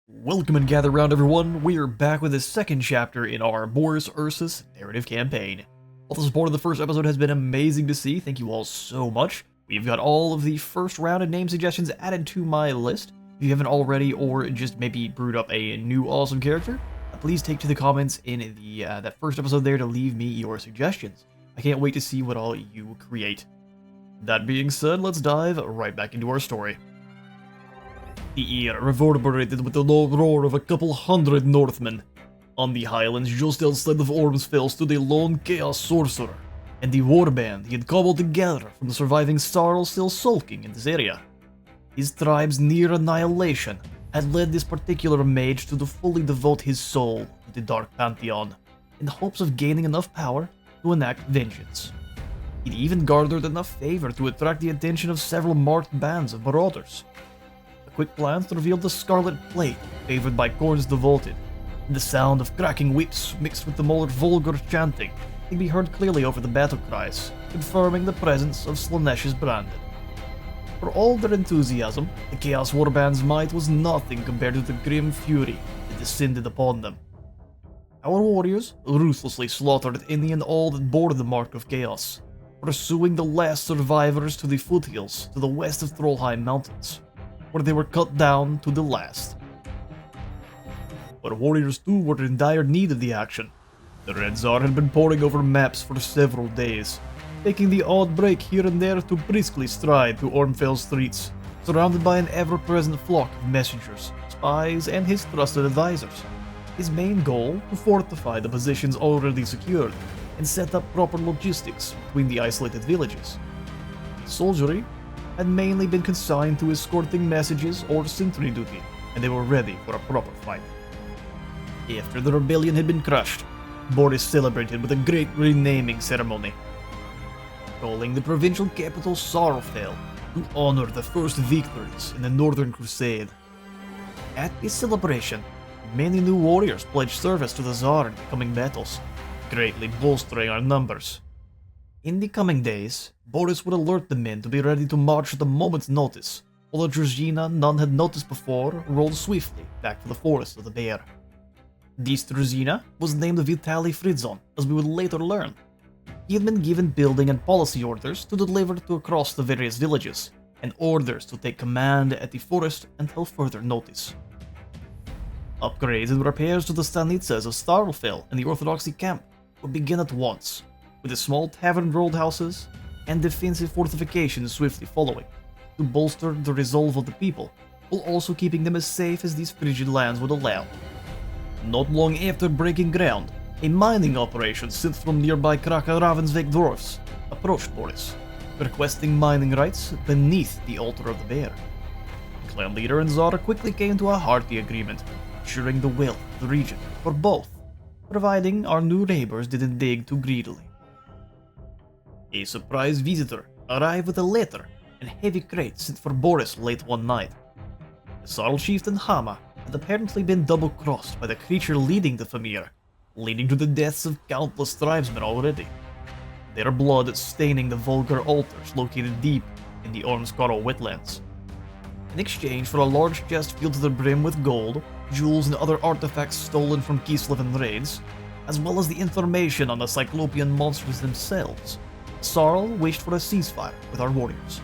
Welcome and gather round, everyone. We are back with the second chapter in our Boris Ursus narrative campaign. All the support of the first episode has been amazing to see. Thank you all so much. We've got all of the first round of name suggestions added to my list. If you haven't already, or just maybe brewed up a new awesome character, please take to the comments in the that first episode there to leave me your suggestions. I can't wait to see what all you create. That being said, let's dive right back into our story. The air reverberated with the low roar of a couple hundred Northmen. On the highlands just outside of Ormskaro stood a lone chaos sorcerer, and the warband he had cobbled together from the surviving Sarl still sulking in this area. His tribe's near annihilation had led this particular mage to fully devote his soul to the Dark Pantheon, in the hopes of gaining enough power to enact vengeance. He'd even garnered enough favor to attract the attention of several marked bands of marauders. Quick glance revealed the Scarlet Plate, favored by Khorne's devoted, and the sound of cracking whips mixed with the more vulgar chanting could be heard clearly over the battle cries, confirming the presence of Slaanesh's Brandon. For all their enthusiasm, the Chaos Warband's might was nothing compared to the grim fury that descended upon them. Our warriors ruthlessly slaughtered any and all that bore the mark of chaos, pursuing the last survivors to the foothills to the west of Trollheim Mountains, where they were cut down to the last. But warriors too were in dire need of the action. The Red Tsar had been poring over maps for several days, taking the odd break here and there to briskly stride through Ormfell's streets, surrounded by an ever-present flock of messengers, spies, and his trusted advisors. His main goal, to fortify the positions already secured, and set up proper logistics between the isolated villages. Soldiery had mainly been consigned to escorting messages or sentry duty, and they were ready for a proper fight. After the rebellion had been crushed, Boris celebrated with a great renaming ceremony, calling the provincial capital Sarlfell to honor the first victories in the Northern Crusade. At this celebration, many new warriors pledged service to the Tsar in the coming battles, greatly bolstering our numbers. In the coming days, Boris would alert the men to be ready to march at a moment's notice, while a Druzhina none had noticed before rolled swiftly back to the Forest of the Bear. This Druzhina was named Vitali Fridzon, as we would later learn. He had been given building and policy orders to deliver to across the various villages, and orders to take command at the forest until further notice. Upgrades and repairs to the stanitsas of Starlfell and the Orthodoxy camp would begin at once, with the small tavern roadhouses and defensive fortifications swiftly following, to bolster the resolve of the people, while also keeping them as safe as these frigid lands would allow. Not long after breaking ground, a mining operation sent from nearby Kraka Ravensvik dwarfs approached Boris, requesting mining rights beneath the altar of the bear. The clan leader and Tsar quickly came to a hearty agreement, ensuring the wealth of the region for both, providing our new neighbors didn't dig too greedily. A surprise visitor arrived with a letter and heavy crate sent for Boris late one night. The Sarl chieftain Hama had apparently been double-crossed by the creature leading the Fimir, leading to the deaths of countless tribesmen already, their blood staining the vulgar altars located deep in the Ormskaro wetlands. In exchange for a large chest filled to the brim with gold, jewels, and other artifacts stolen from Kislev and raids, as well as the information on the Cyclopean monsters themselves, Sarl wished for a ceasefire with our warriors.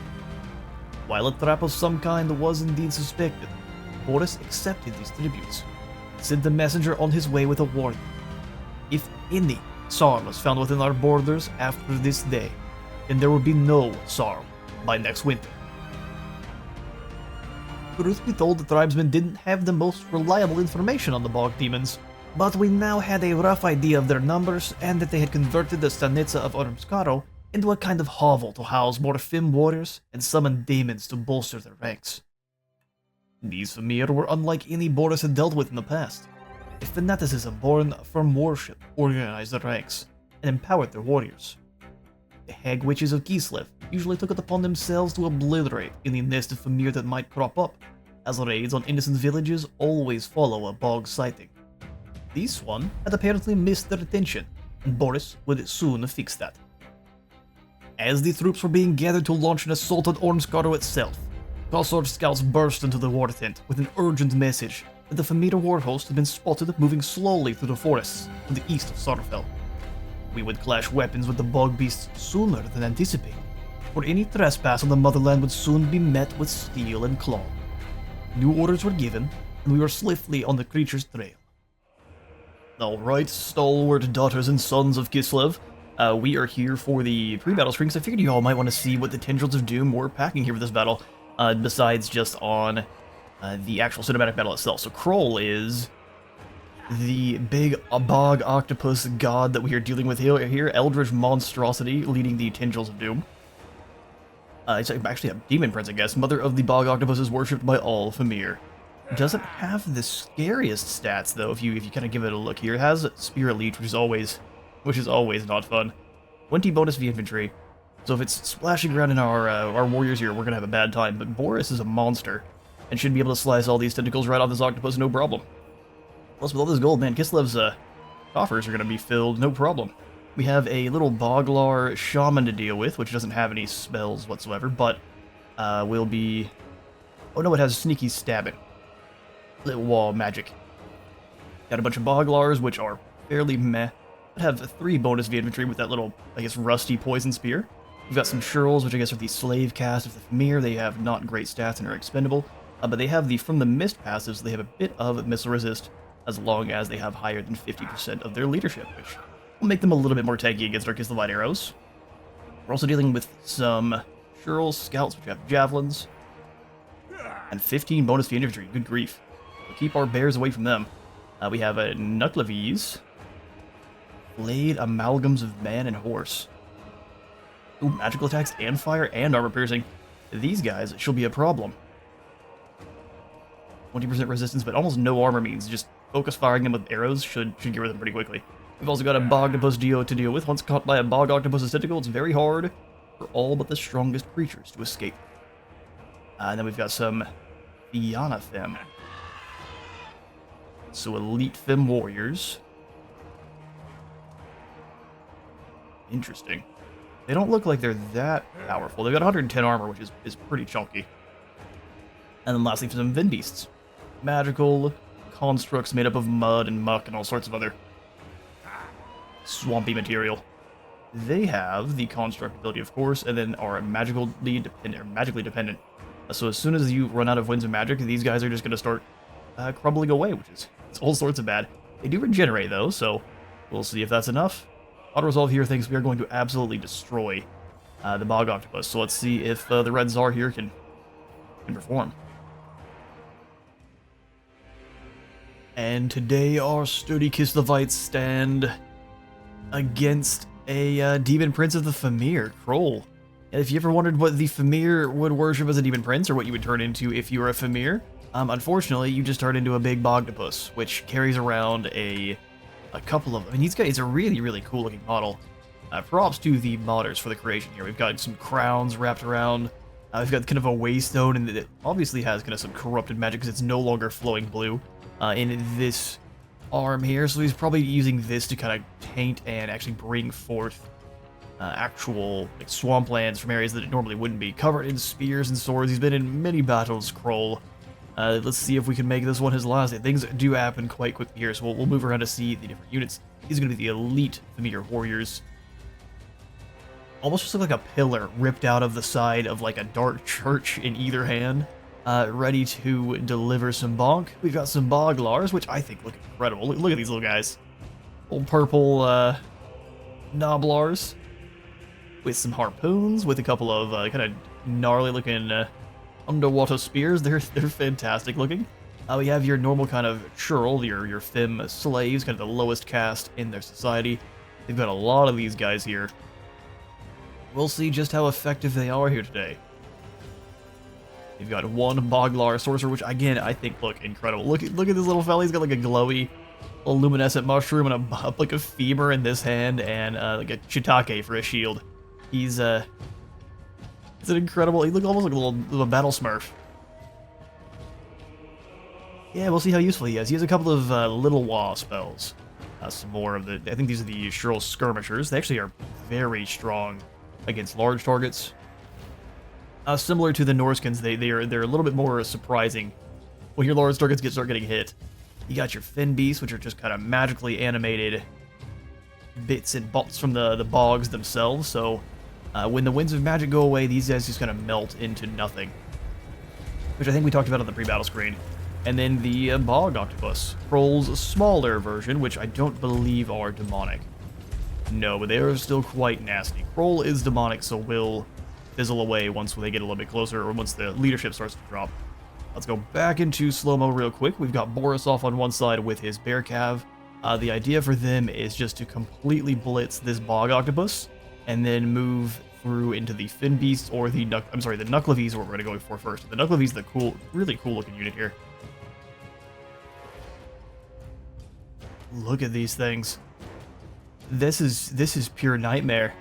While a trap of some kind was indeed suspected, Boris accepted these tributes, and sent a messenger on his way with a warning. If any Sarl was found within our borders after this day, then there would be no Sarl by next winter. Truth be told, the tribesmen didn't have the most reliable information on the bog demons, but we now had a rough idea of their numbers and that they had converted the stanitsa of Ormskaro into a kind of hovel to house more Fim warriors and summon demons to bolster their ranks. These Fimir were unlike any Boris had dealt with in the past. A fanaticism born from worship organized their ranks and empowered their warriors. The hag witches of Kislev usually took it upon themselves to obliterate any nest of Fimir that might crop up, as raids on innocent villages always follow a bog sighting. This one had apparently missed their attention, and Boris would soon fix that. As the troops were being gathered to launch an assault on Ormskaro itself, Kossar's scouts burst into the war tent with an urgent message that the Fimir war host had been spotted moving slowly through the forests to the east of Sarfell. We would clash weapons with the bog beasts sooner than anticipated, for any trespass on the motherland would soon be met with steel and claw. New orders were given, and we were swiftly on the creature's trail. Alright, stalwart daughters and sons of Kislev, we are here for the pre-battle screen, because I figured you all might want to see what the Tendrils of Doom were packing here for this battle, besides just on the actual cinematic battle itself. So Kroll is the big bog octopus god that we are dealing with here, eldritch monstrosity leading the Tendrils of Doom. It's actually a demon prince, I guess. Mother of the bog octopus is worshipped by all Fimir. Doesn't have the scariest stats though. If you kind of give it a look here, it has Spirit Leech, which is always not fun. 20 bonus V infantry. So if it's splashing around in our warriors here, we're gonna have a bad time. But Boris is a monster and should be able to slice all these tentacles right off this octopus, no problem. Plus, with all this gold, man, Kislev's coffers are gonna be filled, no problem. We have a little Boglar Shaman to deal with, which doesn't have any spells whatsoever, but will be... Oh no, it has Sneaky Stabbing. Little wall magic. Got a bunch of Boglars, which are fairly meh. But have 3 bonus V infantry with that little, I guess, rusty poison spear. We've got some Shurls, which I guess are the slave cast of the Fimir. They have not great stats and are expendable. But they have the From the Mist passive, so they have a bit of missile resist, as long as they have higher than 50% of their leadership, which will make them a little bit more tanky against our Kislevite arrows. We're also dealing with some Shurl scouts, which have javelins, and 15 bonus V infantry. Good grief. We'll keep our bears away from them. We have a Nuclevies, Blade Amalgams of Man and Horse. Ooh, magical attacks and fire and armor piercing. These guys should be a problem. 20% resistance, but almost no armor means just focus firing them with arrows should get rid of them pretty quickly. We've also got a Bogtopus Dio to deal with. Once caught by a Bog Octopus's tentacle, it's very hard for all but the strongest creatures to escape. And then we've got some Fianna Fem. So elite Fem warriors. Interesting. They don't look like they're that powerful. They've got 110 armor, which is pretty chunky. And then lastly, some Vin Beasts. Magical constructs made up of mud and muck and all sorts of other swampy material. They have the construct ability, of course, and then are magically dependent. So as soon as you run out of winds of magic, these guys are just going to start crumbling away, which is all sorts of bad. They do regenerate, though, so we'll see if that's enough. Auto-Resolve here thinks we are going to absolutely destroy the Bog Octopus, so let's see if the Red Tsar here can perform. And today our sturdy Kislevites stand against a demon prince of the Fimir, Kroll. And if you ever wondered what the Fimir would worship as a demon prince, or what you would turn into if you were a Fimir, unfortunately you just turn into a big Bogtopus, which carries around a couple of... I mean, it's a really, really cool looking model. Props to the modders for the creation here. We've got some crowns wrapped around. We've got kind of a waystone, and it obviously has kind of some corrupted magic because it's no longer flowing blue in this arm here. So he's probably using this to kind of taint and actually bring forth actual swamplands from areas that it normally wouldn't be. Covered in spears and swords. He's been in many battles, Kroll. Let's see if we can make this one his last. Things do happen quite quickly here, so we'll move around to see the different units. These are going to be the elite Fimir warriors. Almost just look like a pillar ripped out of the side of like a dark church in either hand, ready to deliver some bonk. We've got some Boglars, which I think look incredible. Look at these little guys. Old purple Noblars with some harpoons, with a couple of kind of gnarly looking underwater spears. They're fantastic looking. We have your normal kind of churl, your Fem slaves, kind of the lowest caste in their society. They've got a lot of these guys here. We'll see just how effective they are here today. You've got one Boglar sorcerer, which again I think look incredible. Look at this little fella. He's got like a glowy, little luminescent mushroom and like a femur in this hand, and like a shiitake for a shield. He's it's an incredible. He looks almost like a little battle smurf. Yeah, we'll see how useful he is. He has a couple of little wah spells. Some more of the. I think these are the Shurl skirmishers. They actually are very strong against large targets. Similar to the Norskins, they're a little bit more surprising when your large targets start getting hit. You got your fin beasts, which are just kind of magically animated bits and bumps from the bogs themselves. So when the winds of magic go away, these guys just kind of melt into nothing, which I think we talked about on the pre-battle screen. And then the bog octopus, Kroll's smaller version, which I don't believe are demonic. No, but they are still quite nasty. Kroll is demonic, so will fizzle away once they get a little bit closer, or once the leadership starts to drop. Let's go back into slow-mo real quick. We've got Boris off on one side with his bear cav. The idea for them is just to completely blitz this bog octopus, and then move through into the fin beasts, or the Knucklevies is what we're going to go for first. The Knucklevies is the really cool looking unit here. Look at these things. This is pure nightmare.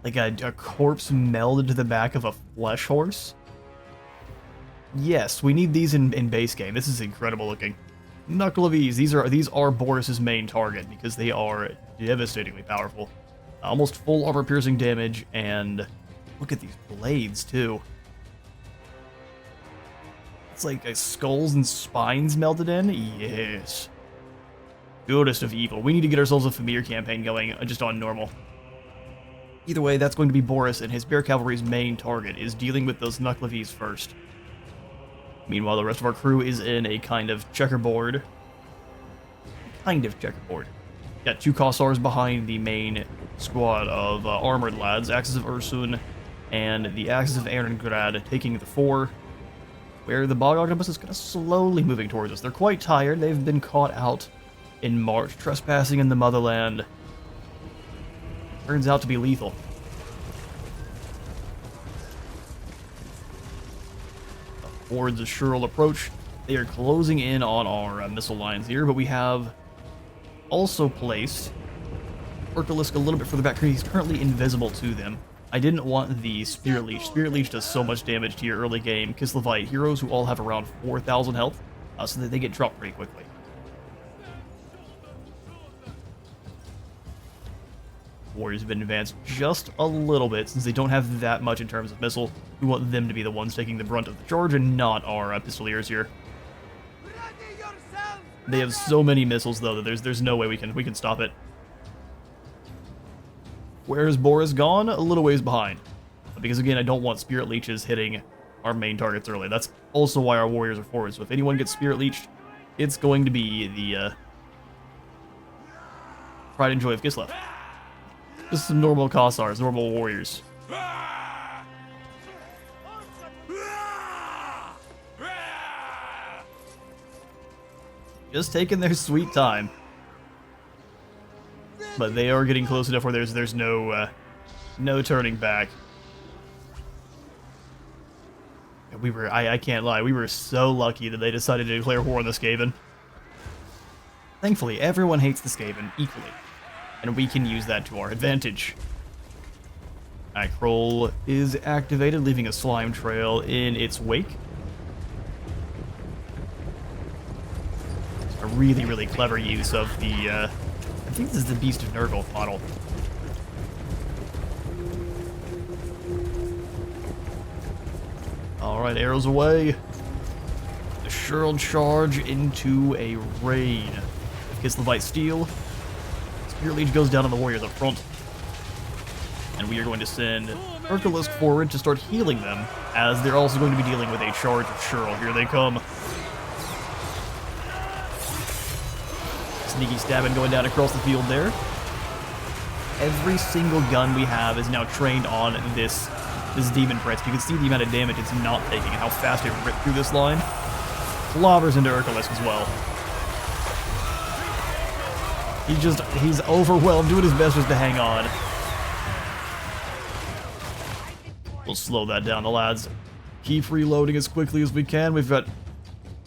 Like a corpse melded to the back of a flesh horse. Yes, we need these in base game. This is incredible looking. Knucklevies, these are Boris's main target because they are devastatingly powerful. Almost full armor piercing damage, and look at these blades too. It's like skulls and spines melted in. Yes. Goodest of evil. We need to get ourselves a Fimir campaign going just on normal. Either way, that's going to be Boris, and his bear cavalry's main target is dealing with those Knucklevies first. Meanwhile, the rest of our crew is in a kind of checkerboard. Got two Kossars behind the main squad of armored lads, Axes of Ursun and the Axes of Ehrengrad taking the fore, where the bog octopus is kind of slowly moving towards us. They're quite tired. They've been caught out in March, trespassing in the motherland. Turns out to be lethal. Hordes of Shurl approach. They are closing in on our missile lines here, but we have also placed Urkalisk a little bit further back. He's currently invisible to them. I didn't want the Spirit Leech. Spirit Leech does so much damage to your early game Kislevite heroes who all have around 4,000 health, so that they get dropped pretty quickly. Warriors have been advanced just a little bit, since they don't have that much in terms of missile. We want them to be the ones taking the brunt of the charge and not our pistoliers here. They have so many missiles though that there's no way we can stop it. Where's Boris gone? A little ways behind. Because again, I don't want Spirit Leeches hitting our main targets early. That's also why our warriors are forward. So if anyone gets Spirit Leeched, it's going to be the pride and joy of Kislev. Just some normal Kossars, normal warriors. Just taking their sweet time. But they are getting close enough where there's no turning back. I can't lie, we were so lucky that they decided to declare war on the Skaven. Thankfully, everyone hates the Skaven equally, and we can use that to our advantage. Kroll is activated, leaving a slime trail in its wake. It's a really clever use of the, I think this is the Beast of Nurgle model. Alright, arrows away. The Shurl charge into a rain. Kislevite steel. Spirit Leech goes down on the warriors up front. And we are going to send Urkalisk forward to start healing them, as they're also going to be dealing with a charge of Shurl. Here they come. Sneaky stabbing going down across the field there. Every single gun we have is now trained on this Demon Prince. You can see the amount of damage it's not taking and how fast it ripped through this line. Clobbers into Urkalisk as well. He's overwhelmed, doing his best just to hang on. We'll slow that down, the lads. Keep reloading as quickly as we can. We've got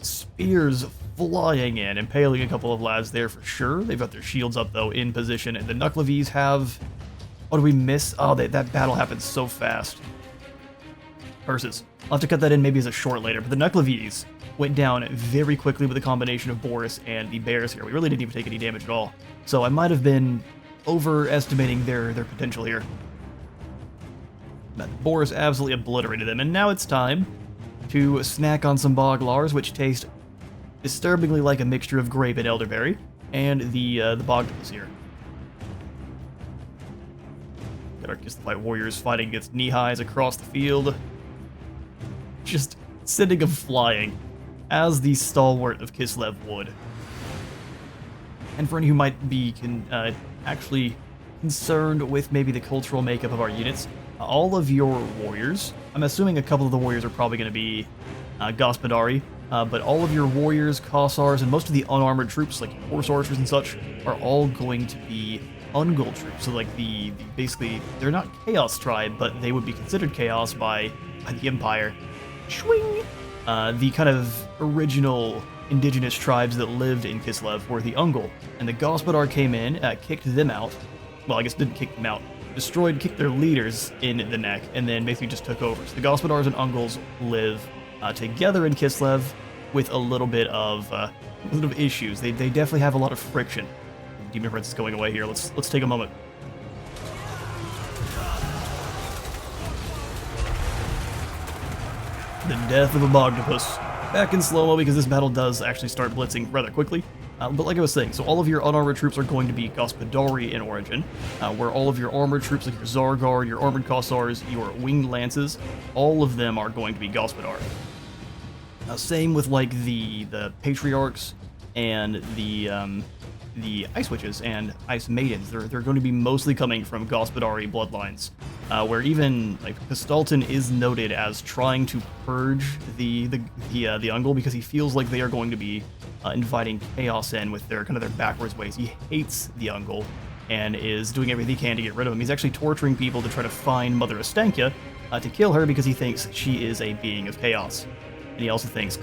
spears flying in, impaling a couple of lads there for sure. They've got their shields up, though, in position. And the Knucklevies have... Oh, did we miss? Oh, that battle happened so fast. Ursus. I'll have to cut that in maybe as a short later. But the Knucklevies went down very quickly with a combination of Boris and the bears here. We really didn't even take any damage at all. So I might have been overestimating their potential here. But Boris absolutely obliterated them, and now it's time to snack on some boglars, which taste disturbingly like a mixture of grape and elderberry, and the bogdus here. Got our Kislev warriors fighting against knee-highs across the field. Just sending them flying, as the stalwart of Kislev would. And for any who might be actually concerned with maybe the cultural makeup of our units, all of your warriors, I'm assuming a couple of the warriors are probably going to be Gospodari, but all of your warriors, Kossars, and most of the unarmored troops, like horse archers and such, are all going to be Ungol troops. So like the basically, they're not Chaos tribe, but they would be considered Chaos by the Empire. Swing! The kind of original indigenous tribes that lived in Kislev were the Ungol, and the Gospodar came in, kicked them out. Well, I guess didn't kick them out. Kicked their leaders in the neck, and then basically just took over. So the Gospodars and Ungols live together in Kislev with a little bit of issues. They definitely have a lot of friction. Demon Prince is going away here. Let's take a moment. The death of a Bogdopus. Back in slow-mo because this battle does actually start blitzing rather quickly. But like I was saying, so all of your unarmored troops are going to be Gospodari in origin, where all of your armored troops, like your Zargard, your armored Kossars, your winged lances, all of them are going to be Gospodar. Same with like the Patriarchs and the Ice Witches and Ice Maidens. They're going to be mostly coming from Gospodari bloodlines, where even like Pistalton is noted as trying to purge the Ungol because he feels like they are going to be inviting chaos in with their backwards ways. He hates the Ungol and is doing everything he can to get rid of him. He's actually torturing people to try to find Mother Astankia to kill her because he thinks she is a being of chaos. And he also thinks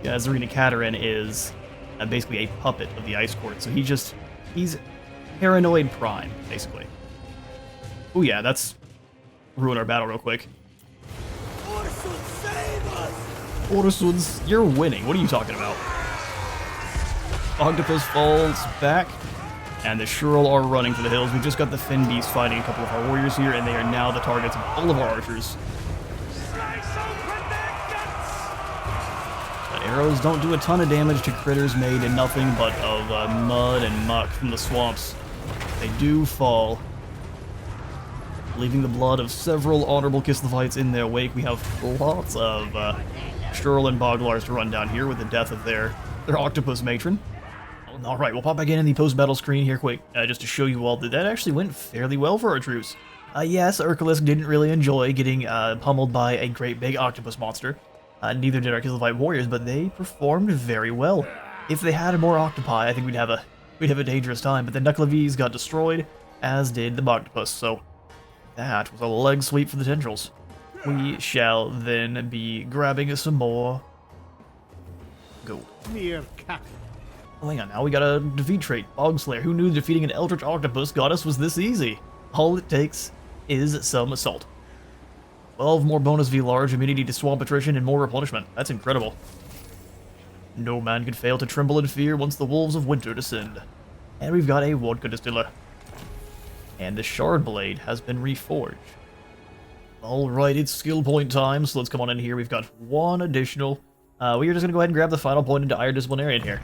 Zarina Katerin is basically a puppet of the Ice Court. So he's paranoid prime, basically. Oh yeah, that's ruin our battle real quick. Ursun, save us! Ursuns, you're winning. What are you talking about? Octopus falls back, and the Kroll are running for the hills. We just got the Fin Beast fighting a couple of our warriors here, and they are now the targets of all of our archers. But arrows don't do a ton of damage to critters made in nothing but of mud and muck from the swamps. They do fall, leaving the blood of several honorable Kislevites in their wake. We have lots of Kroll and Boglars to run down here with the death of their octopus matron. Alright, we'll pop back in the post-battle screen here quick, just to show you all that actually went fairly well for our troops. Yes, Urkalisk didn't really enjoy getting pummeled by a great big octopus monster. Neither did our Kislevite warriors, but they performed very well. If they had more octopi, I think we'd have a dangerous time, but the Nucleaves got destroyed, as did the Bogdopus, so that was a leg sweep for the tendrils. We shall then be grabbing some more. Go. Oh, hang on, now we got a defeat trait, Bogslayer. Who knew defeating an Eldritch Octopus goddess was this easy? All it takes is some assault. 12 more bonus V-Large, immunity to swamp attrition, and more replenishment. That's incredible. No man could fail to tremble in fear once the wolves of winter descend. And we've got a vodka distiller. And the Shard Blade has been reforged. Alright, it's skill point time, so let's come on in here. We've got one additional. We are just going to go ahead and grab the final point into Iron Disciplinarian here.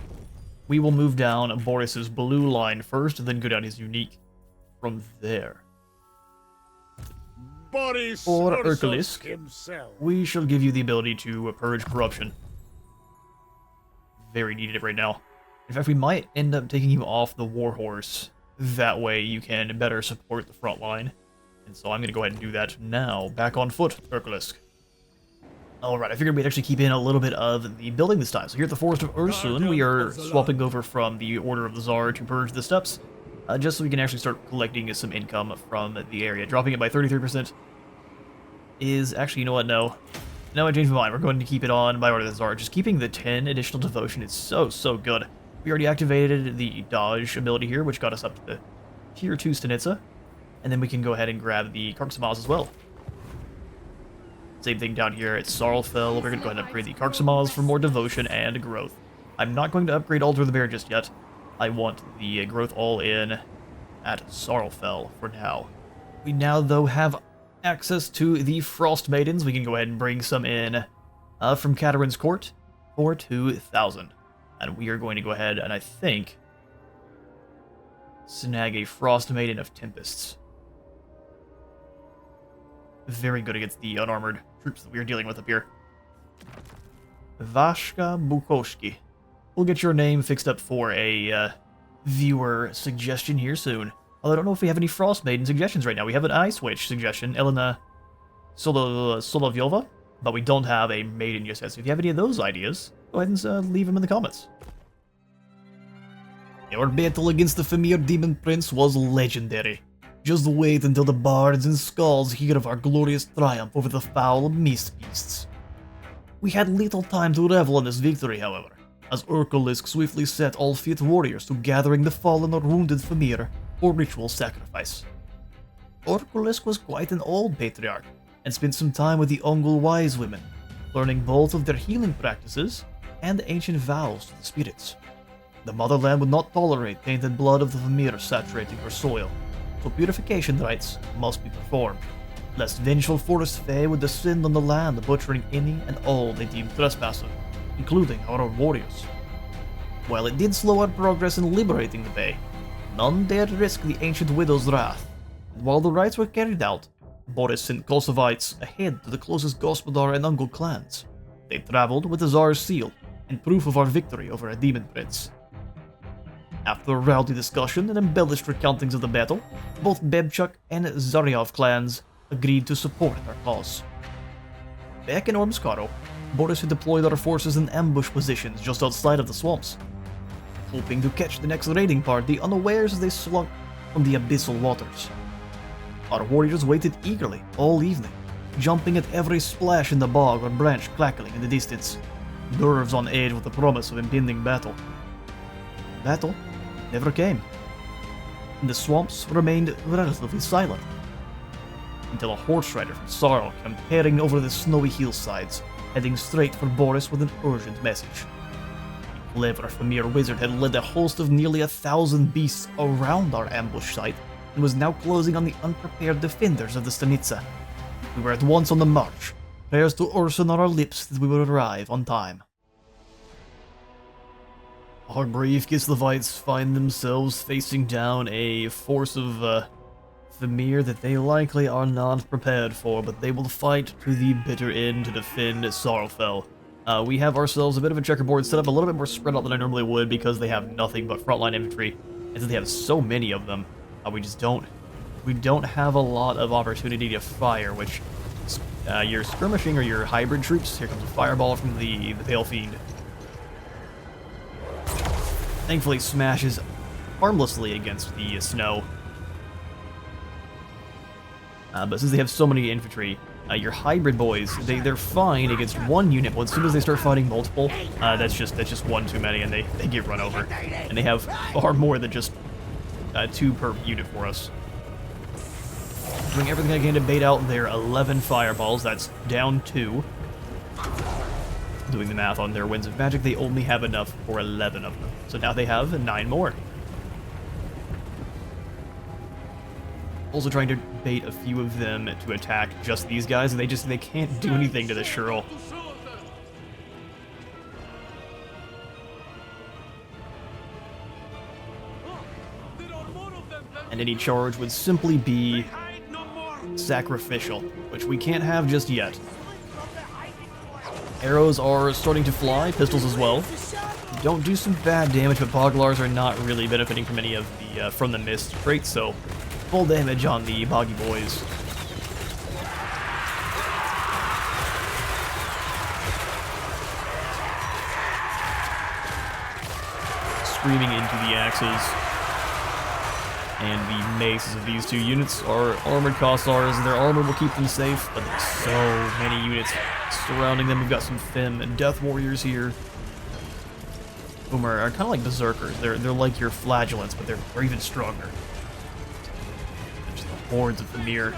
We will move down Boris's blue line first, then go down his unique from there. Boris For Ursus Urkalisk, himself. we shall give you the ability to purge corruption. Very needed right now. In fact, we might end up taking you off the Warhorse. That way you can better support the front line. And so I'm going to go ahead and do that now. Back on foot, Urkalisk. Alright, I figured we'd actually keep in a little bit of the building this time. So here at the Forest of Ursun, we are swapping over from the Order of the Tsar to purge the steppes, just so we can actually start collecting some income from the area. Dropping it by 33% is actually, you know what, no, I changed my mind. We're going to keep it on by Order of the Tsar. Just keeping the 10 additional devotion is so good. We already activated the dodge ability here, which got us up to the tier 2 Stanitsa, and then we can go ahead and grab the Karksamaz as well. Same thing down here at Sarlfell. We're going to go ahead and upgrade the Karksamaz for more devotion and growth. I'm not going to upgrade Altar of the Bear just yet. I want the growth all in at Sarlfell for now. We now, though, have access to the Frost Maidens. We can go ahead and bring some in from Katarin's court for 2,000. And we are going to go ahead and I think snag a Frost Maiden of Tempests. Very good against the unarmored troops that we are dealing with up here. Vashka Bukoshki. We'll get your name fixed up for a viewer suggestion here soon. Although I don't know if we have any Frost Maiden suggestions right now. We have an Ice Witch suggestion, Elena Solovyova, but we don't have a Maiden just yet. So if you have any of those ideas, go ahead and leave them in the comments. Your battle against the Fimir Demon Prince was legendary. Just wait until the bards and skulls hear of our glorious triumph over the foul mist beasts. We had little time to revel in this victory, however, as Urkalisk swiftly set all fit warriors to gathering the fallen or wounded Fimir for ritual sacrifice. Urkalisk was quite an old patriarch, and spent some time with the Ungol wise women, learning both of their healing practices and ancient vows to the spirits. The motherland would not tolerate tainted blood of the Fimir saturating her soil, so purification rites must be performed, lest vengeful forest fae would descend on the land, butchering any and all they deemed trespassing, including our own warriors. While it did slow our progress in liberating the Bay, none dared risk the ancient widow's wrath, and while the rites were carried out, Boris sent Kosovites ahead to the closest Gospodar and Ungol clans. They traveled with the Tsar's seal and proof of our victory over a demon prince. After a rowdy discussion and embellished recountings of the battle, both Bebchuk and Zaryov clans agreed to support our cause. Back in Ormskaro, Boris had deployed our forces in ambush positions just outside of the swamps, hoping to catch the next raiding party unawares as they slunk from the abyssal waters. Our warriors waited eagerly all evening, jumping at every splash in the bog or branch crackling in the distance, nerves on edge with the promise of impending battle. Battle never came, and the swamps remained relatively silent, until a horse rider from Sarl came tearing over the snowy hillsides, heading straight for Boris with an urgent message. The clever Fimir wizard had led a host of nearly 1,000 beasts around our ambush site, and was now closing on the unprepared defenders of the Stanitsa. We were at once on the march, prayers to Ursun on our lips that we would arrive on time. Our brave Kislevites find themselves facing down a force of Fimir that they likely are not prepared for, but they will fight to the bitter end to defend Sarlfell. We have ourselves a bit of a checkerboard set up, a little bit more spread out than I normally would because they have nothing but frontline infantry, and since they have so many of them, we don't have a lot of opportunity to fire, which your skirmishing or your hybrid troops. Here comes a fireball from the Pale Fiend. Thankfully smashes harmlessly against the snow. But since they have so many infantry, your hybrid boys, they're fine against one unit, but as soon as they start fighting multiple, that's just one too many, and they get run over. And they have far more than just 2 per unit for us. Doing everything I can to bait out their 11 fireballs, that's down 2. Doing the math on their Winds of Magic, they only have enough for 11 of them. So now they have 9 more. Also trying to bait a few of them to attack just these guys, and they can't do anything to the Shirl. And any charge would simply be sacrificial, which we can't have just yet. Arrows are starting to fly, pistols as well. Don't do some bad damage, but Boglars are not really benefiting from any of the from the mist traits, so full damage on the Boggy Boys. Screaming into the axes. And the maces of these 2 units are armored Kossars. Their armor will keep them safe, but there's so many units surrounding them. We've got some Fem and Death Warriors here, whom are kind of like Berserkers. They're like your Flagellants, but they're even stronger. Just the hordes of Fimir.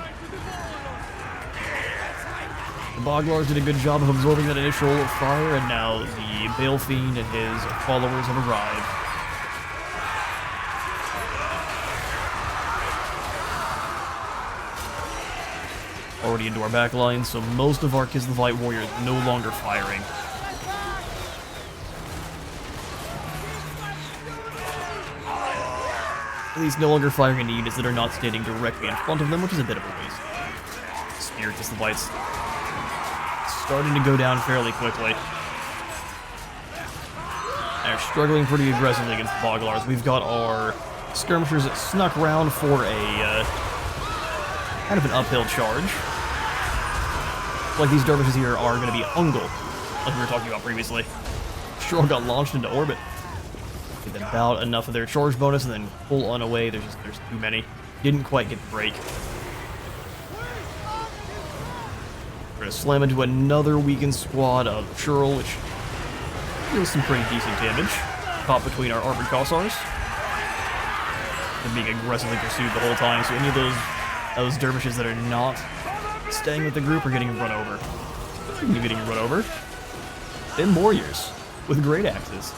The Boglars did a good job of absorbing that initial fire, and now the Bale Fiend and his followers have arrived. already into our back line, so most of our Kislevite warriors no longer firing. At least no longer firing into units that are not standing directly in front of them, which is a bit of a waste. Spear Kislevites starting to go down fairly quickly. They're struggling pretty aggressively against the Boglars. We've got our skirmishers that snuck round for a kind of an uphill charge. Like these dervishes here are going to be Ungle, like we were talking about previously. Sure got launched into orbit. Get about enough of their charge bonus and then pull on away. There's too many. Didn't quite get the break. We're going to slam into another weakened squad of Kroll, which deals some pretty decent damage. Caught between our armored Kossars. They're being aggressively pursued the whole time, so any of those dervishes that are not staying with the group are getting run over. Speaking of getting run over, then warriors with great axes.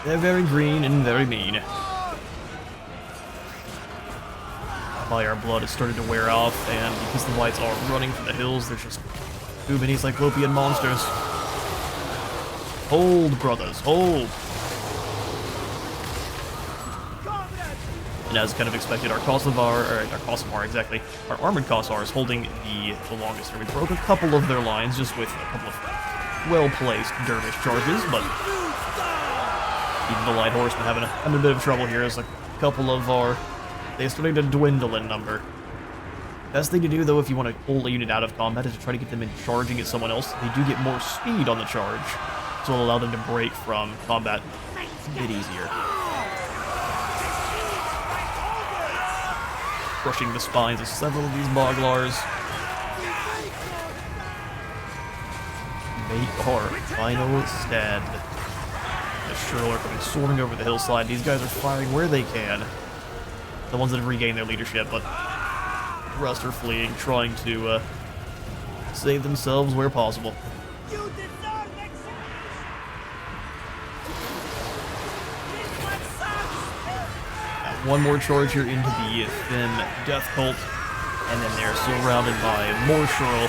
They're very green and very mean. By our blood has started to wear off, and because the whites are running from the hills, there's just too many cyclopean monsters. Hold, brothers, hold! And as kind of expected, our Kosovar, exactly, our armored Kossars holding the longest here. We broke a couple of their lines just with a couple of well-placed dervish charges, but even the light horsemen having a bit of trouble here as a couple of they're starting to dwindle in number. Best thing to do, though, if you want to pull a unit out of combat is to try to get them in charging at someone else. They do get more speed on the charge, so it'll allow them to break from combat a bit easier. Crushing the spines of several of these Boglars. Make our final stand. The Kroll are coming soaring over the hillside. These guys are firing where they can. The ones that have regained their leadership, but the rest are fleeing, trying to save themselves where possible. One more charge here into the Fim Death Cult, and then they're surrounded by more Kroll.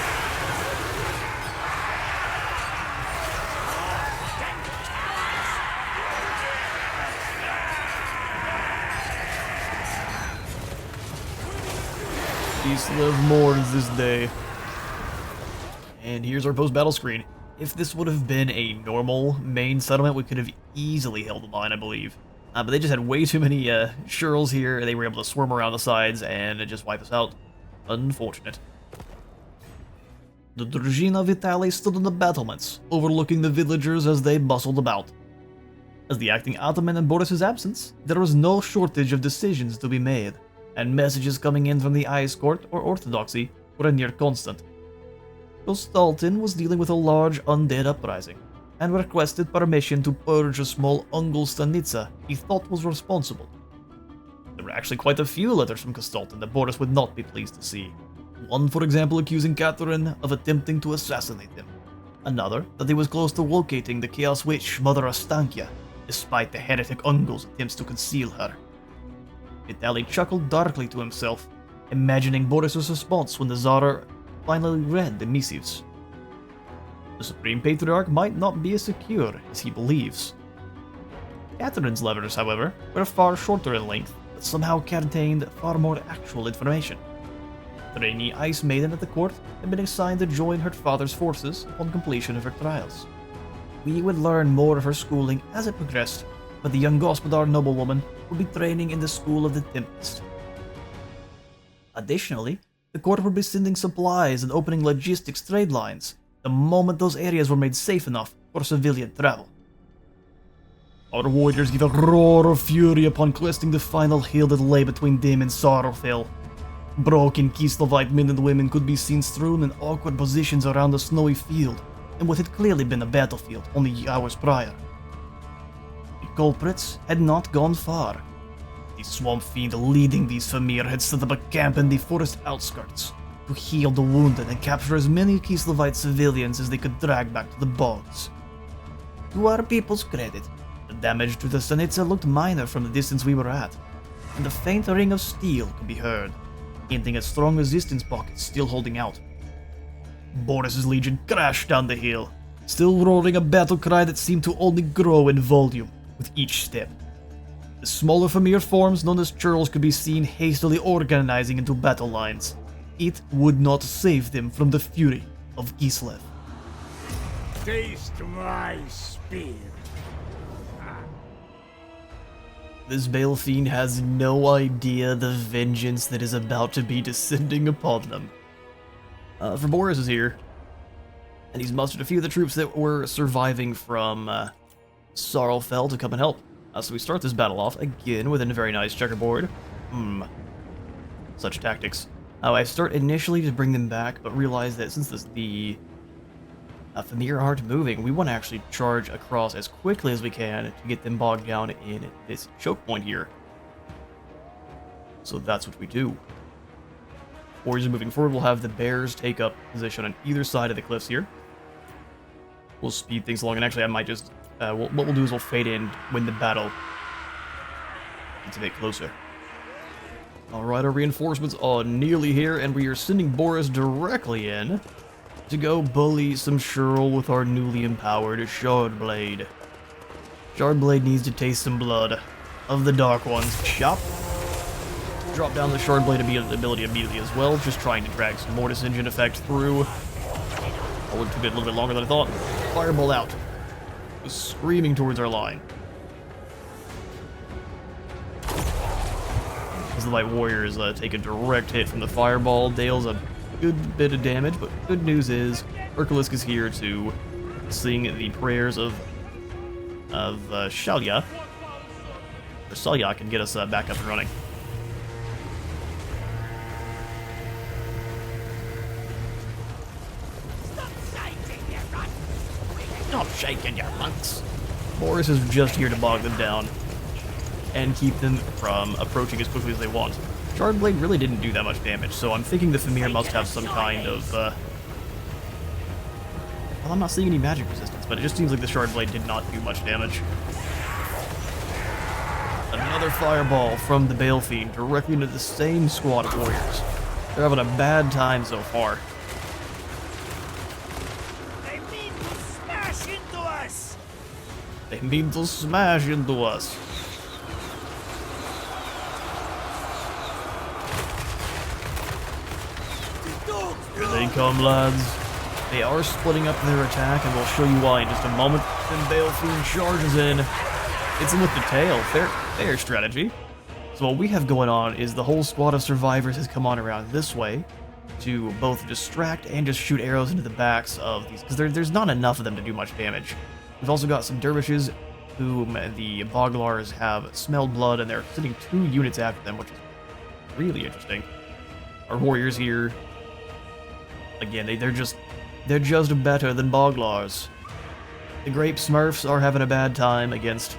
Kislev mourns this day. And here's our post-battle screen. If this would have been a normal main settlement, we could have easily held the line, I believe. But they just had way too many Sherls here. They were able to swarm around the sides and just wipe us out. Unfortunate. The Druzhina Vitale stood on the battlements, overlooking the villagers as they bustled about. As the acting ataman in Boris's absence, there was no shortage of decisions to be made, and messages coming in from the Ice Court or Orthodoxy were a near constant. Kostaltin was dealing with a large undead uprising, and requested permission to purge a small Ungul stanitsa he thought was responsible. There were actually quite a few letters from Kostaltin that Boris would not be pleased to see. One, for example, accusing Catherine of attempting to assassinate him. Another, that he was close to locating the Chaos Witch Mother Astankia, despite the heretic Ungul's attempts to conceal her. Vitali chuckled darkly to himself, imagining Boris's response when the Tsar finally read the missives. The Supreme Patriarch might not be as secure as he believes. Catherine's letters, however, were far shorter in length, but somehow contained far more actual information. The Rainy Ice Maiden at the court had been assigned to join her father's forces upon completion of her trials. We would learn more of her schooling as it progressed, but the young Gospodar noblewoman would be training in the School of the Tempest. Additionally, the court would be sending supplies and opening logistics trade lines the moment those areas were made safe enough for civilian travel. Our warriors gave a roar of fury upon questing the final hill that lay between them and Sorrowfell. Broken Kislevite men and women could be seen strewn in awkward positions around the snowy field, in what had clearly been a battlefield only hours prior. The culprits had not gone far. The swamp fiend leading these Fimir had set up a camp in the forest outskirts to heal the wounded and capture as many Kislevite civilians as they could drag back to the bogs. To our people's credit, The damage to the Stanitsa looked minor from the distance we were at, and the faint ring of steel could be heard, hinting at strong resistance pockets still holding out. Boris's legion crashed down the hill, still roaring a battle cry that seemed to only grow in volume with each step. The smaller Fimir forms known as churls could be seen hastily organizing into battle lines. It would not save them from the fury of Kislev. Taste my spear. This Bale Fiend has no idea the vengeance that is about to be descending upon them. For Boris is here, and he's mustered a few of the troops that were surviving from Sarlfell to come and help. So we start this battle off again with a very nice checkerboard. Such tactics. I start initially to bring them back, but realize that since the Fimir aren't moving, we want to actually charge across as quickly as we can to get them bogged down in this choke point here. So that's what we do. Warriors are moving forward. We'll have the bears take up position on either side of the cliffs here. We'll speed things along, and actually I might just... what we'll do is we'll fade in when the battle gets a bit closer. Alright, our reinforcements are nearly here, and we are sending Boris directly in to go bully some Kroll with our newly empowered Shardblade. Shardblade needs to taste some blood of the Dark Ones. Chop. Drop down the Shardblade ability immediately as well, just trying to drag some Mortis Engine effect through. Oh, it took a little bit longer than I thought. Fireball out. Screaming towards our line. As the Light Warriors take a direct hit from the Fireball, Dale's a good bit of damage, but good news is Ursun is here to sing the prayers of Shalya, or Salyak, and get us back up and running. Stop shaking your monks. Boris is just here to bog them down and keep them from approaching as quickly as they want. Shardblade really didn't do that much damage, so I'm thinking the Fimir must have some kind of, well, I'm not seeing any magic resistance, but it just seems like the Shardblade did not do much damage. Another fireball from the Bale Fiend directly into the same squad of warriors. They're having a bad time so far. They mean to smash into us. They mean to smash into us. Here they come, lads. They are splitting up their attack, and we'll show you why in just a moment. Then Bale Fiend charges in. Hits him with the tail. Fair strategy. So what we have going on is the whole squad of survivors has come on around this way to both distract and just shoot arrows into the backs of these, because there's not enough of them to do much damage. We've also got some dervishes whom the Boglars have smelled blood, and they're sending 2 units after them, which is really interesting. Our warriors here, again, they're just better than Boglars. The Grape Smurfs are having a bad time against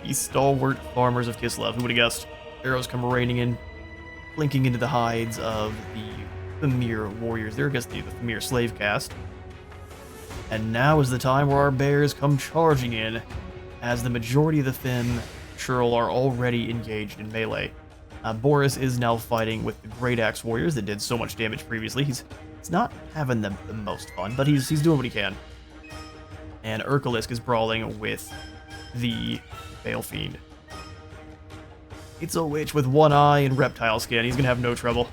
these stalwart farmers of Kislev. Who would have guessed? Arrows come raining in, blinking into the hides of the Fimir warriors. They're against the Fimir slave caste. And now is the time where our bears come charging in, as the majority of the Fim Kroll are already engaged in melee. Boris is now fighting with the Great Axe warriors that did so much damage previously. He's not having the most fun, but he's doing what he can. And Ursun is brawling with the Bale Fiend. It's a witch with one eye and reptile skin. He's gonna have no trouble.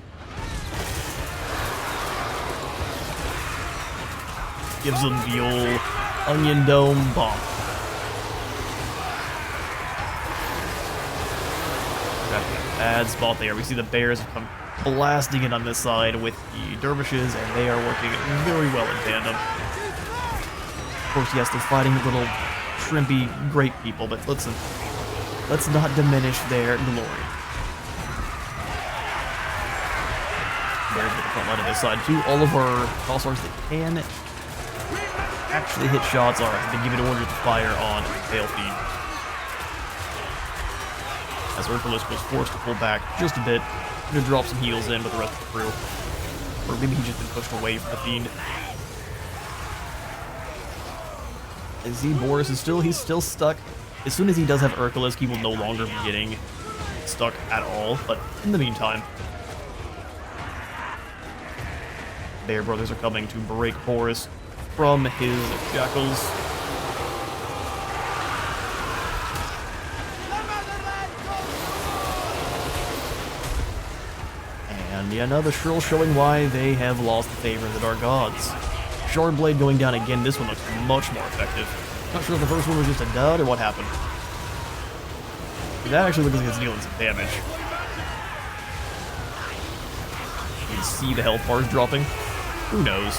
Gives him the old onion dome bomb. Bad spot there. We see the bears have come blasting in on this side with the dervishes, and they are working very well in tandem. Of course, yes, they're fighting little shrimpy grape people, but let's not diminish their glory. Bears at the front line of this side too. All of our Cossars that can actually hit shots have been given orders to fire on Bale Fiend. As Ursun was forced to pull back just a bit, to drop some heals in with the rest of the crew. Or maybe he's just been pushed away from the Fiend. And see, Boris is still stuck As soon as he does have Urkalisk, he will no longer be getting stuck at all, but in the meantime, Bear Brothers are coming to break Boris from his shackles. And yeah, another Shrill showing why they have lost the favor of the Dark Gods. Shardblade going down again, this one looks much more effective. Not sure if the first one was just a dud or what happened. That actually looks like it's dealing some damage. You can see the health bars dropping. Who knows?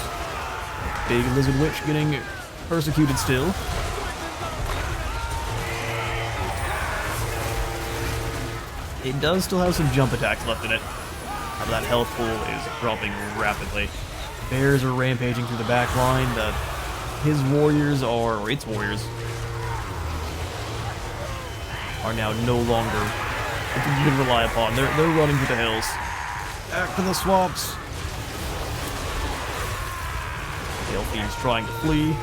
Big Lizard Witch getting persecuted still. It does still have some jump attacks left in it. But that health pool is dropping rapidly. Bears are rampaging through the back line. His warriors are, or its warriors, are now no longer you can rely upon. They're running through the hills. Back to the swamps. Tail Fiend's trying to flee.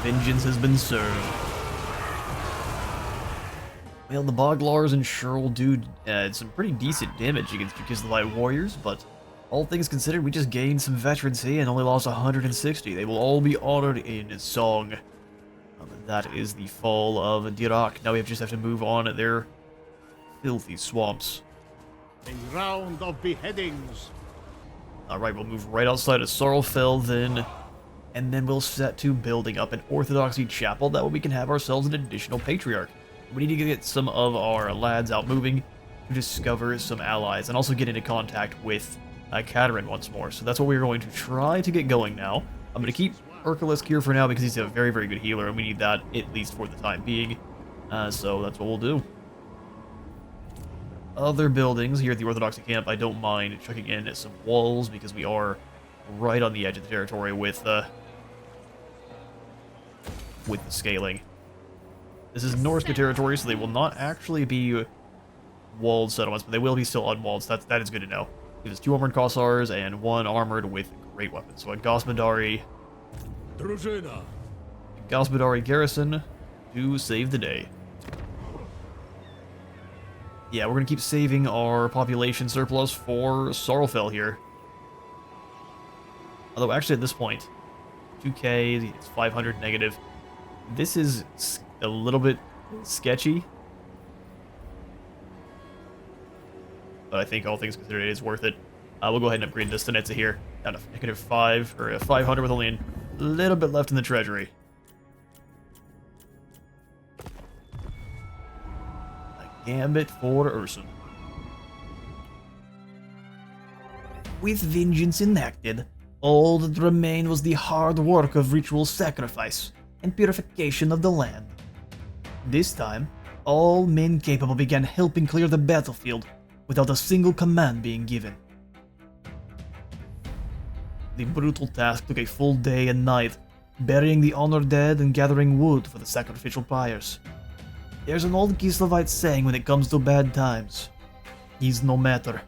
Vengeance has been served. Well, the Boglars and Shurl do some pretty decent damage against the Light Warriors, but all things considered, we just gained some veterancy and only lost 160. They will all be honored in song. That is the fall of Dirac. Now we just have to move on at their filthy swamps. A round of beheadings. Alright, we'll move right outside of Sorrelfell then. And then we'll set to building up an Orthodoxy chapel. That way we can have ourselves an additional patriarch. We need to get some of our lads out moving to discover some allies and also get into contact with Katerin once more. So that's what we're going to try to get going now. I'm going to keep Urkalisk here for now because he's a very, very good healer and we need that at least for the time being. So that's what we'll do. Other buildings here at the Orthodoxy camp, I don't mind chucking in some walls because we are right on the edge of the territory with the scaling. This is Norska territory, so they will not actually be walled settlements, but they will be still unwalled, so that is good to know. There's 2 armored Kossars and 1 armored with great weapons. So a Gospodari garrison to save the day. Yeah, we're going to keep saving our population surplus for Sorrelfell here. Although actually at this point, 2k, it's 500 negative. This is a little bit sketchy. But I think all things considered, it is worth it. We'll go ahead and upgrade this Stanitsa here. Down to -5, or 500 with only a little bit left in the treasury. A gambit for Ursun. With vengeance enacted, all that remained was the hard work of ritual sacrifice and purification of the land. This time, all men capable began helping clear the battlefield without a single command being given. The brutal task took a full day and night, burying the honored dead and gathering wood for the sacrificial pyres. There's an old Kislevite saying when it comes to bad times, "He's no matter."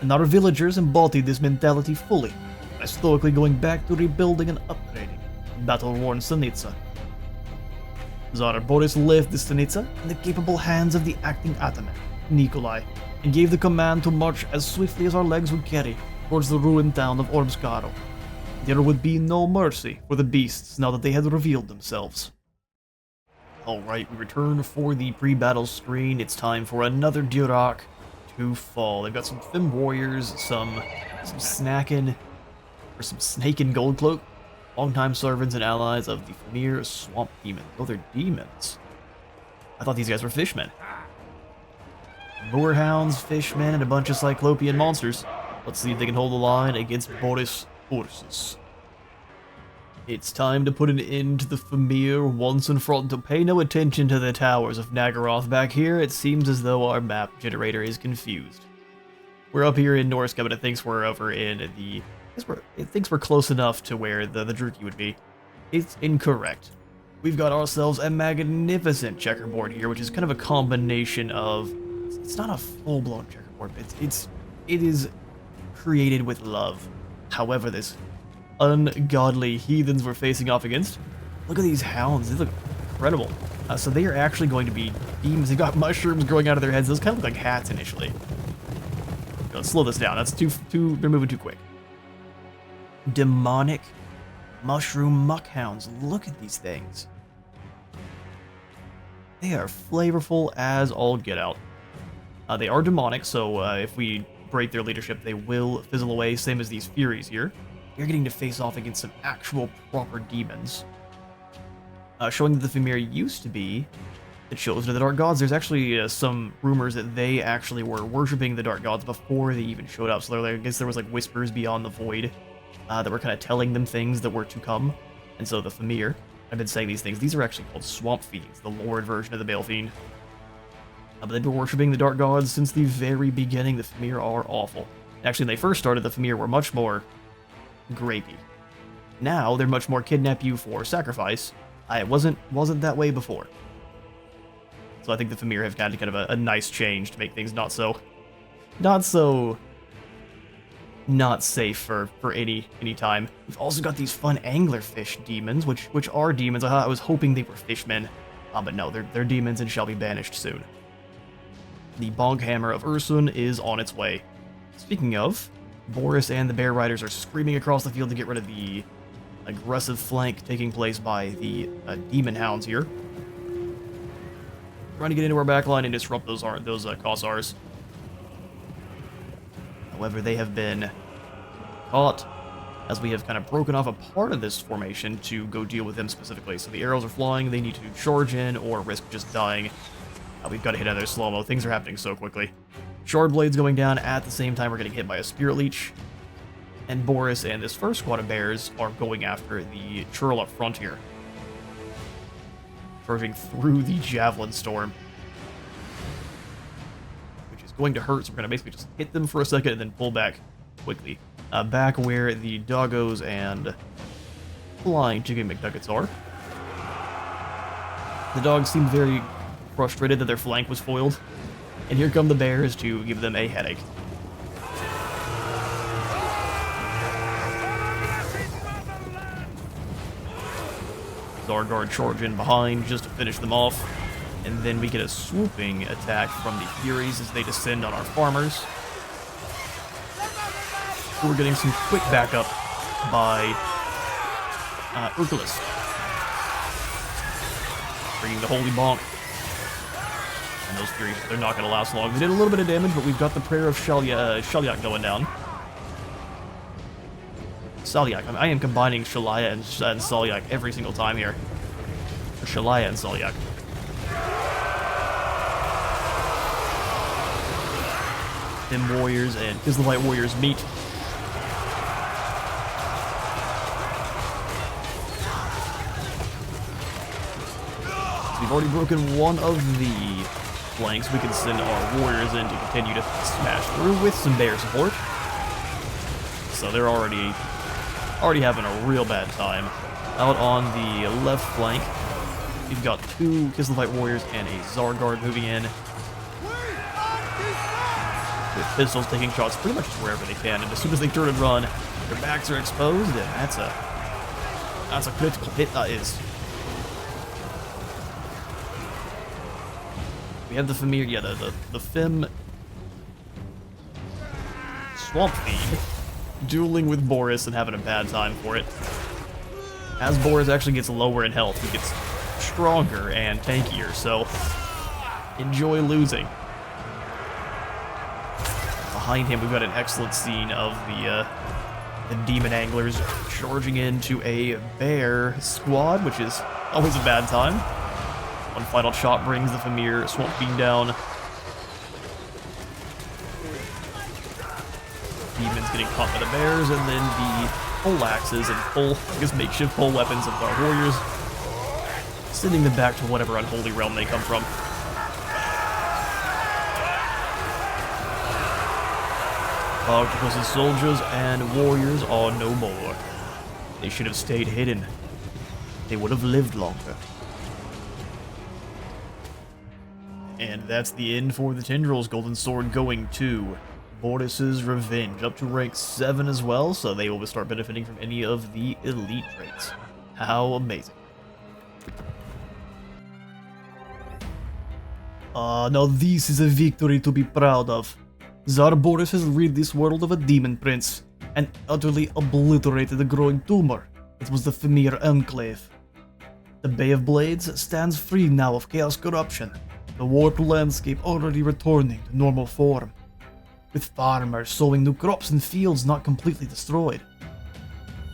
And our villagers embodied this mentality fully by stoically going back to rebuilding and upgrading battle-worn Stanitsa. Tsar Boris left the Stanitsa in the capable hands of the acting ataman, Nikolai, and gave the command to march as swiftly as our legs would carry towards the ruined town of Ormskaro. There would be no mercy for the beasts now that they had revealed themselves. Alright, we return for the pre-battle screen. It's time for another Dirac to fall. They've got some Fim warriors, some Snakin, or some Snakin Goldcloak, longtime servants and allies of the Fimir Swamp Demon. Oh, they're demons. I thought these guys were fishmen. Moorhounds, fishmen, and a bunch of Cyclopean monsters. Let's see if they can hold the line against Boris Ursus. It's time to put an end to the Fimir once and for all. To pay no attention to the towers of Nagaroth back here. It seems as though our map generator is confused. We're up here in Norska, but it thinks we're over in the... It thinks we're close enough to where the Druki would be. It's incorrect. We've got ourselves a magnificent checkerboard here, which is kind of a combination of... It's not a full-blown checkerboard, but it is created with love. However, this ungodly heathens we're facing off against, look at these hounds. They look incredible. So they are actually going to be demons. They've got mushrooms growing out of their heads. Those kind of look like hats initially. Let's slow this down. That's they're moving too quick. Demonic mushroom muckhounds. Look at these things. They are flavorful as all get out. They are demonic, so if we break their leadership, they will fizzle away, same as these Furies here. You're getting to face off against some actual proper demons. Showing that the Fimir used to be the chosen of the Dark Gods. There's actually some rumors that they actually were worshipping the Dark Gods before they even showed up. So I guess there was like whispers beyond the void that were kind of telling them things that were to come. And so the Fimir, I've been saying these things, these are actually called Swamp Fiends, the Lord version of the Bale Fiend. But they've been worshipping the Dark Gods since the very beginning. The Fimir are awful. Actually, when they first started, the Fimir were much more grapey. Now, they're much more kidnap you for sacrifice. It wasn't that way before. So I think the Fimir have gotten kind of a nice change to make things not safe for any time. We've also got these fun anglerfish demons, which are demons. I was hoping they were fishmen, but no, they're demons and shall be banished soon. The Bonk Hammer of Ursun is on its way. Speaking of, Boris and the Bear Riders are screaming across the field to get rid of the aggressive flank taking place by the Demon Hounds here. Trying to get into our backline and disrupt those Kossars. However, they have been caught as we have kind of broken off a part of this formation to go deal with them specifically. So the arrows are flying, they need to charge in or risk just dying. We've got to hit another slow-mo. Things are happening so quickly. Shard Blades going down at the same time we're getting hit by a Spirit Leech. And Boris and this first squad of bears are going after the churl up front here. Charging through the Javelin Storm. Which is going to hurt, so we're going to basically just hit them for a second and then pull back quickly. Back where the doggos and flying chicken McNuggets are. The dogs seem very frustrated that their flank was foiled. And here come the bears to give them a headache. Zargard charge in behind just to finish them off. And then we get a swooping attack from the Furies as they descend on our farmers. We're getting some quick backup by Ursus. Bringing the Holy Bonk. And those Furies, they're not going to last long. They did a little bit of damage, but we've got the Prayer of Shalyak going down. Salyak. I am combining Shalaya and Salyak every single time here. Or Shalaya and Salyak. Them warriors and Kislevite warriors meet. We've already broken one of the flanks. We can send our warriors in to continue to smash through with some bear support. So they're already having a real bad time. Out on the left flank, you've got two Kislevite warriors and a Zargard moving in. With pistols taking shots pretty much wherever they can, and as soon as they turn and run, their backs are exposed, and that's a critical hit, that is. We have the Fimir, yeah, the Fim Swamp Fiend dueling with Boris and having a bad time for it. As Boris actually gets lower in health, he gets stronger and tankier, so enjoy losing. Behind him, we've got an excellent scene of the Demon Anglers charging into a bear squad, which is always a bad time. One final shot brings the Fimir Swamp Fiend down. Demons getting caught by the bears, and then the pole axes and makeshift pole weapons of our warriors, sending them back to whatever unholy realm they come from. Octopus's soldiers and warriors are no more. They should have stayed hidden. They would have lived longer. And that's the end for the Tendrils. Golden Sword going to Boris's Revenge, up to rank 7 as well, so they will start benefiting from any of the elite traits. How amazing. Now this is a victory to be proud of. Tsar Boris has rid this world of a demon prince, and utterly obliterated the growing tumor that was the Fimir Enclave. The Bay of Blades stands free now of chaos corruption, the warped landscape already returning to normal form, with farmers sowing new crops in fields not completely destroyed.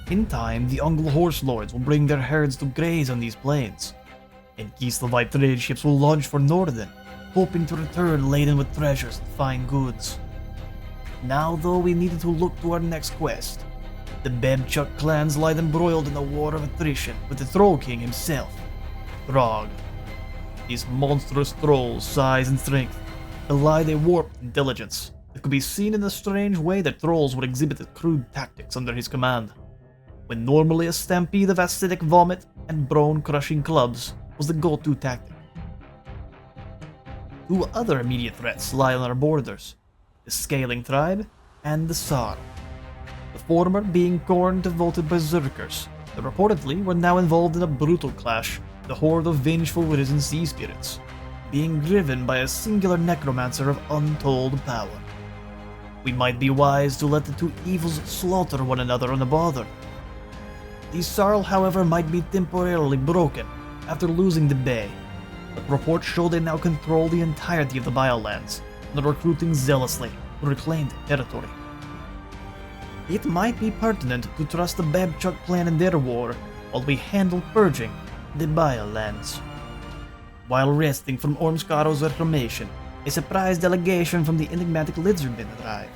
In time, the Ungl horse lords will bring their herds to graze on these plains, and Kislevite trade ships will launch for Northern, hoping to return laden with treasures and fine goods. Now though, we needed to look to our next quest. The Bebchuk clans lie embroiled in a war of attrition with the Troll King himself, Throg. These monstrous trolls' size and strength belied a warped intelligence that could be seen in the strange way that trolls would exhibit crude tactics under his command, when normally a stampede of acidic vomit and bone-crushing clubs was the go-to tactic. Two other immediate threats lie on our borders, the Scaling Tribe and the Tsar. The former being corn devoted berserkers that reportedly were now involved in a brutal clash with the horde of vengeful risen sea spirits, being driven by a singular necromancer of untold power. We might be wise to let the two evils slaughter one another on the border. The Sarl, however, might be temporarily broken after losing the bay, but reports show they now control the entirety of the Biolands and are recruiting zealously to reclaim the territory. It might be pertinent to trust the Bebchuk clan in their war while we handle purging the Biolands. While resting from Ormskaro's reformation, a surprise delegation from the enigmatic Lizardmen arrived,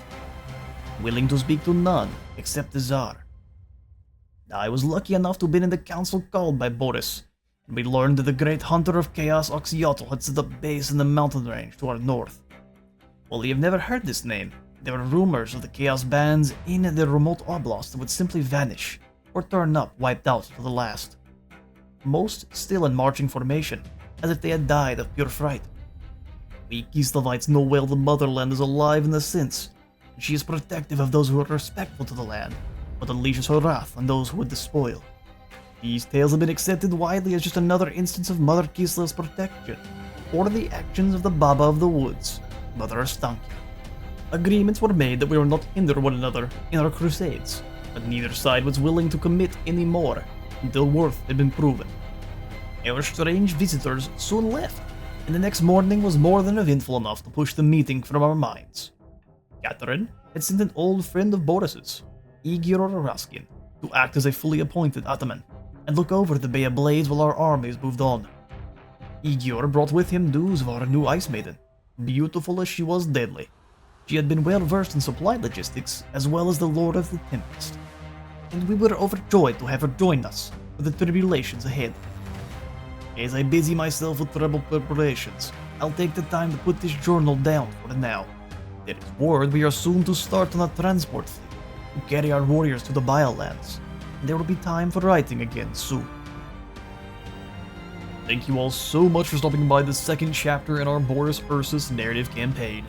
willing to speak to none except the Tsar. I was lucky enough to have been in the council called by Boris, and we learned that the great hunter of chaos Oxyotl had set up base in the mountain range to our north. While we have never heard this name, there were rumors of the chaos bands in the remote oblast that would simply vanish, or turn up wiped out to the last. Most still in marching formation, as if they had died of pure fright. We Kislevites know well the motherland is alive in the sense, and she is protective of those who are respectful to the land, but unleashes her wrath on those who would despoil. These tales have been accepted widely as just another instance of Mother Kislev's protection, or the actions of the Baba of the Woods, Mother Astankia. Agreements were made that we would not hinder one another in our crusades, but neither side was willing to commit any more until worth had been proven. Our strange visitors soon left, and the next morning was more than eventful enough to push the meeting from our minds. Catherine had sent an old friend of Boris's, Igor Raskin, to act as a fully appointed ataman and look over the Bay of Blades while our armies moved on. Igor brought with him news of our new Ice Maiden, beautiful as she was deadly. She had been well versed in supply logistics as well as the lore of the Tempest, and we were overjoyed to have her join us for the tribulations ahead. As I busy myself with treble preparations, I'll take the time to put this journal down for now. There is word we are soon to start on a transport fleet to carry our warriors to the Biolands, and there will be time for writing again soon. Thank you all so much for stopping by the second chapter in our Boris Ursus narrative campaign.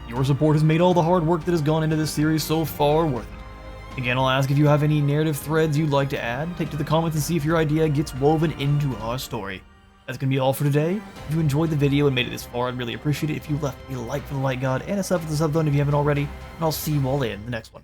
Your support has made all the hard work that has gone into this series so far worth it. Again, I'll ask if you have any narrative threads you'd like to add. Take to the comments and see if your idea gets woven into our story. That's going to be all for today. If you enjoyed the video and made it this far, I'd really appreciate it if you left a like for the Light God and a sub for the sub button if you haven't already, and I'll see you all in the next one.